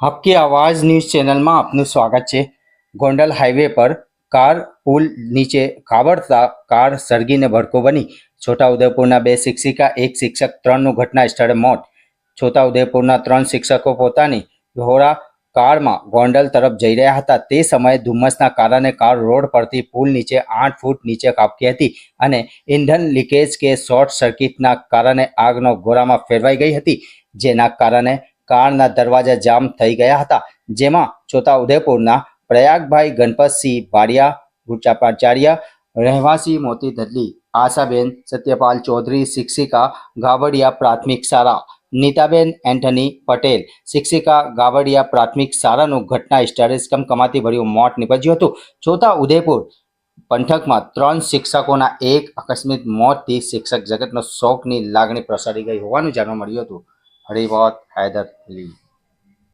आपकी आवाज़ news channel में आपનું સ્વાગત છે। ગોંડલ હાઈવે પર કાર પુલ નીચે ખાબડતા કાર સળગીને ભડકો બની। છોટાઉદેપુરના 2 શિક્ષિકા 1 શિક્ષક 3નું ઘટના સ્થળે મોત। છોટાઉદેપુરના 3 શિક્ષકો પોતાની ઘોડા કારમાં ગોંડલ તરફ જઈ રહ્યા હતા। તે સમયે ધુમ્મસના કારણે કાર રોડ પરથી પુલ નીચે 8 ફૂટ નીચે ખાબકી હતી અને ઇંધણ લીકેજ કે શોર્ટ સર્કિટના કારણે આગનો ગોળામાં ફેરવાઈ ગઈ હતી, જેના કારણે કારના દરવાજા જામ થઈ ગયા હતા। જેમાં છોટાઉદેપુરના પ્રયાગભાઈ ગણપતસિંહ ભાડિયા ગુચાપાચાર્ય રહેવાસી મોતી દદલી, આશાબેન સત્યપાલ ચૌધરી શિક્ષિકા ગાવડિયા પ્રાથમિક શાળા, નીતાબેન એન્થની પટેલ શિક્ષિકા ગાવડિયા પ્રાથમિક શાળાનું ઘટના સ્થળે કમકમાટી ભર્યું મોત નીપજ્યું હતું। છોટાઉદેપુર પંથકમાં 3 શિક્ષકોના એક આકસ્મિક મોતથી શિક્ષક જગતનો શોકની લાગણી પ્રસરી ગઈ હોવાનું જાણવા મળ્યું હતું। રિપોર્ટ હૈદર અલી।